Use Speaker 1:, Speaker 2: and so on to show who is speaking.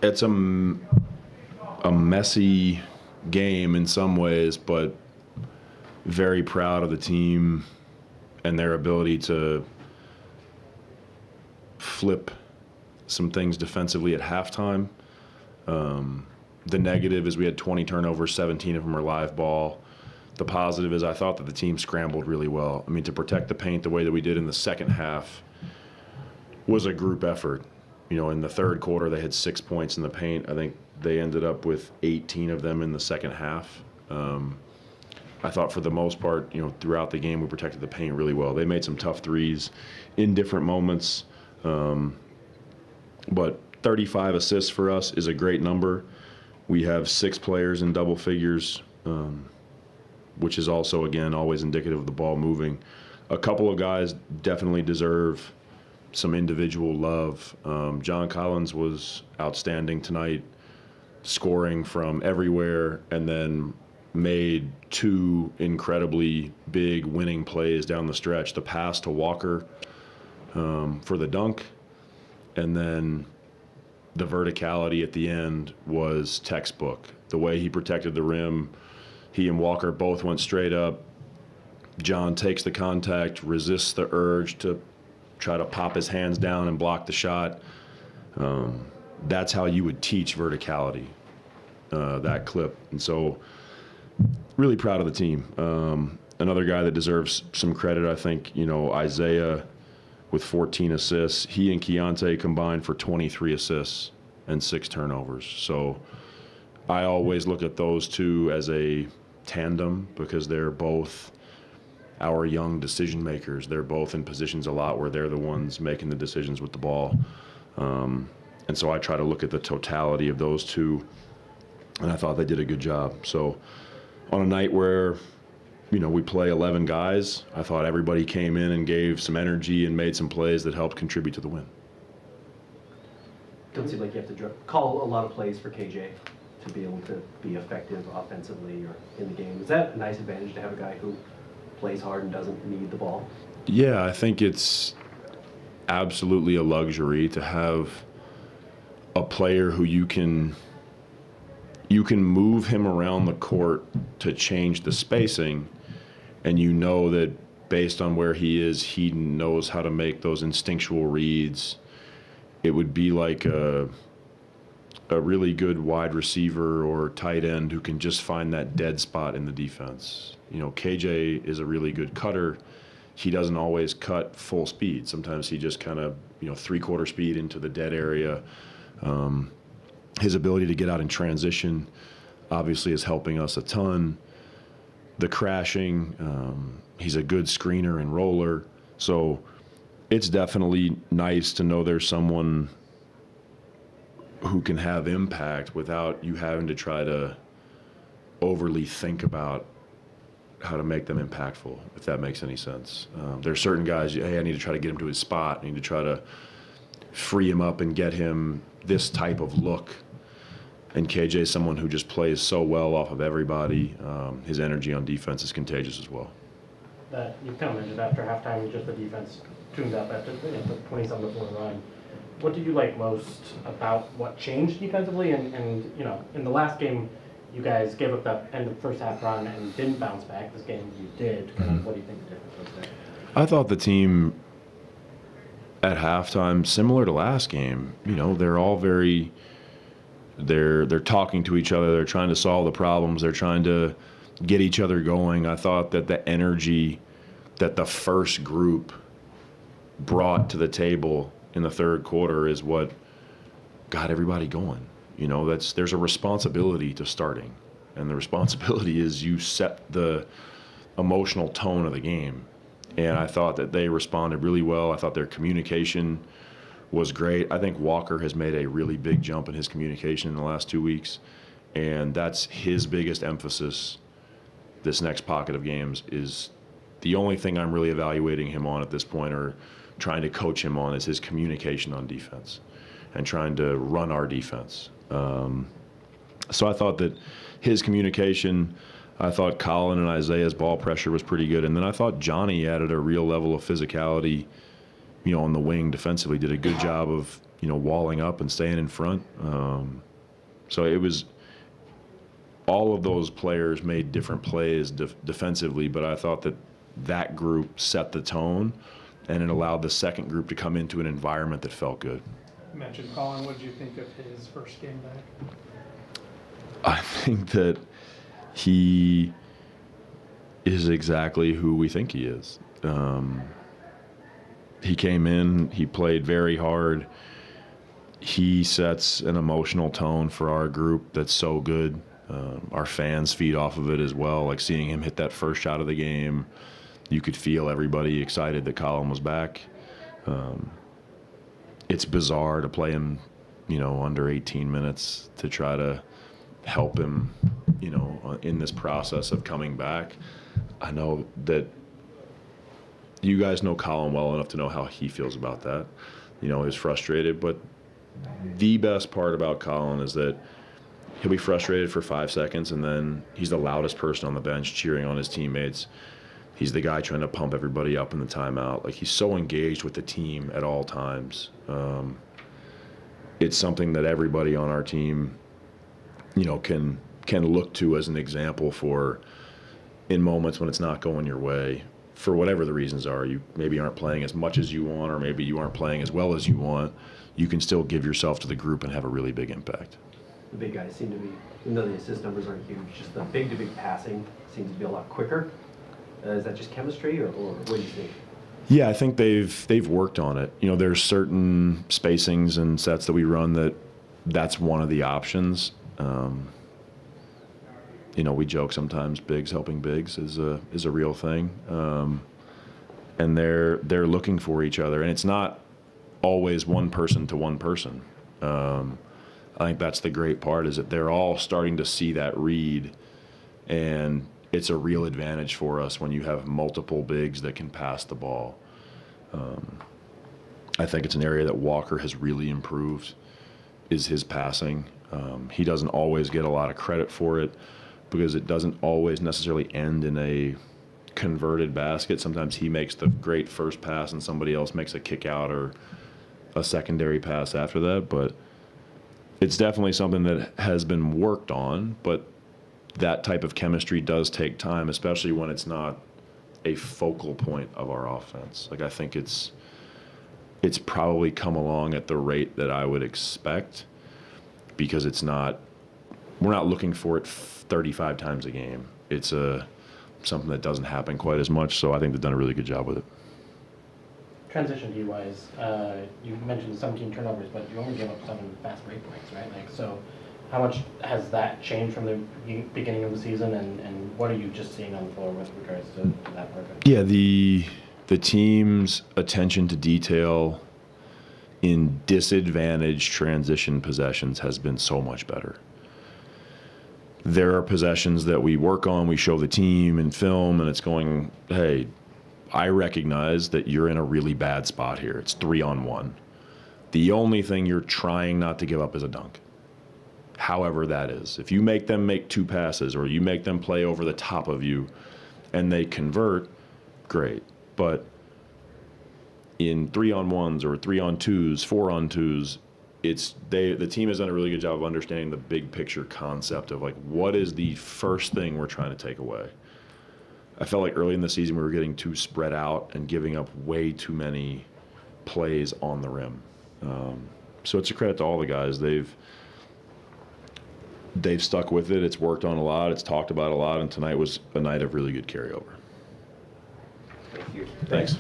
Speaker 1: it's a messy game in some ways, but very proud of the team and their ability to flip some things defensively at halftime. The negative is we had 20 turnovers, 17 of them are live ball. The positive is I thought that the team scrambled really well. I mean, to protect the paint the way that we did in the second half was a group effort. You know, in the third quarter, they had 6 points in the paint. I think they ended up with 18 of them in the second half. I thought for the most part, you know, throughout the game, we protected the paint really well. They made some tough threes in different moments. But 35 assists for us is a great number. We have 6 players in double figures, which is also, again, always indicative of the ball moving. A couple of guys definitely deserve some individual love. John Collins was outstanding tonight, scoring from everywhere, and then made 2 incredibly big winning plays down the stretch. The pass to Walker for the dunk, and then the verticality at the end was textbook. The way he protected the rim, he and Walker both went straight up. John takes the contact, resists the urge to try to pop his hands down and block the shot. That's how you would teach verticality, that clip. And so really proud of the team. Another guy that deserves some credit, I think, you know, Isaiah with 14 assists. He and Keontae combined for 23 assists and 6 turnovers. So I always look at those two as a tandem because they're both our young decision makers. They're both in positions a lot where they're the ones making the decisions with the ball. And so I try to look at the totality of those two, and I thought they did a good job. So on a night where, you know, we play 11 guys, I thought everybody came in and gave some energy and made some plays that helped contribute to the win.
Speaker 2: Doesn't seem like you have to call a lot of plays for KJ to be able to be effective offensively or in the game. Is that a nice advantage to have a guy who plays hard and doesn't need the ball?
Speaker 1: Yeah, I think it's absolutely a luxury to have a player who you can move him around the court to change the spacing, and you know that based on where he is, he knows how to make those instinctual reads. It would be like a really good wide receiver or tight end who can just find that dead spot in the defense. You know, KJ is a really good cutter. He doesn't always cut full speed. Sometimes he just kind of, you know, 3/4 speed into the dead area. His ability to get out in transition obviously is helping us a ton. The crashing, he's a good screener and roller. So it's definitely nice to know there's someone who can have impact without you having to try to overly think about how to make them impactful, if that makes any sense. There's certain guys, hey, I need to try to get him to his spot. I need to try to free him up and get him this type of look. And KJ is someone who just plays so well off of everybody. His energy on defense is contagious as well.
Speaker 3: That you kind of mentioned after halftime, just the defense tuned up after the 27-4 run. What did you like most about what changed defensively? And you know, in the last game, you guys gave up that end of first half run and didn't bounce back. This game you did. Kind of, what do you think the difference was there?
Speaker 1: I thought the team at halftime, similar to last game, you know, they're all very, they're talking to each other. They're trying to solve the problems. They're trying to get each other going. I thought that the energy that the first group brought to the table in the third quarter is what got everybody going. You know, there's a responsibility to starting, and the responsibility is you set the emotional tone of the game. And I thought that they responded really well. I thought their communication was great. I think Walker has made a really big jump in his communication in the last 2 weeks, and that's his biggest emphasis this next pocket of games. Is the only thing I'm really evaluating him on at this point, or trying to coach him on, is his communication on defense and trying to run our defense. So I thought that his communication, I thought Colin and Isaiah's ball pressure was pretty good. And then I thought Johnny added a real level of physicality, you know, on the wing defensively, did a good job of walling up and staying in front. So it was all of those players made different plays defensively, but I thought that group set the tone, and it allowed the second group to come into an environment that felt good.
Speaker 4: You mentioned Colin. What did you think of his first game back?
Speaker 1: I think that he is exactly who we think he is. He came in, he played very hard. He sets an emotional tone for our group that's so good. Our fans feed off of it as well. Like seeing him hit that first shot of the game, you could feel everybody excited that Colin was back. It's bizarre to play him, under 18 minutes to try to help him, in this process of coming back. I know that you guys know Colin well enough to know how he feels about that. He's frustrated, but the best part about Colin is that he'll be frustrated for 5 seconds, and then he's the loudest person on the bench cheering on his teammates. He's the guy trying to pump everybody up in the timeout. Like, he's so engaged with the team at all times. It's something that everybody on our team, can look to as an example for in moments when it's not going your way, for whatever the reasons are. You maybe aren't playing as much as you want, or maybe you aren't playing as well as you want. You can still give yourself to the group and have a really big impact.
Speaker 2: The big guys seem to be, even though the assist numbers aren't huge, just the big-to-big passing seems to be a lot quicker. Is that just chemistry, or what do you think?
Speaker 1: Yeah, I think they've worked on it. There's certain spacings and sets that we run that's one of the options. We joke sometimes bigs helping bigs is a real thing, and they're looking for each other, and it's not always one person to one person. I think that's the great part, is that they're all starting to see that read, and it's a real advantage for us when you have multiple bigs that can pass the ball. I think it's an area that Walker has really improved, is his passing. He doesn't always get a lot of credit for it because it doesn't always necessarily end in a converted basket. Sometimes he makes the great first pass and somebody else makes a kick out or a secondary pass after that, but it's definitely something that has been worked on. But that type of chemistry does take time, especially when it's not a focal point of our offense. Like, I think it's probably come along at the rate that I would expect, because we're not looking for it 35 times a game. It's something that doesn't happen quite as much, so I think they've done a really good job with it.
Speaker 3: Transition D-wise, you mentioned 17 turnovers, but you only gave up 7 fast break points, right? So how much has that changed from the beginning of the season, and what are you just seeing on the floor with regards to that part?
Speaker 1: Yeah, the team's attention to detail in disadvantaged transition possessions has been so much better. There are possessions that we work on, we show the team in film, and it's going, hey, I recognize that you're in a really bad spot here. It's 3-on-1. The only thing you're trying not to give up is a dunk. However that is. If you make them make 2 passes, or you make them play over the top of you and they convert, great. But in 3-on-1s or 3-on-2s, 4-on-2s, the team has done a really good job of understanding the big picture concept of, like, what is the first thing we're trying to take away. I felt like early in the season we were getting too spread out and giving up way too many plays on the rim. So it's a credit to all the guys. They've stuck with it. It's worked on a lot. It's talked about a lot. And tonight was a night of really good carryover.
Speaker 2: Thank you.
Speaker 1: Thanks.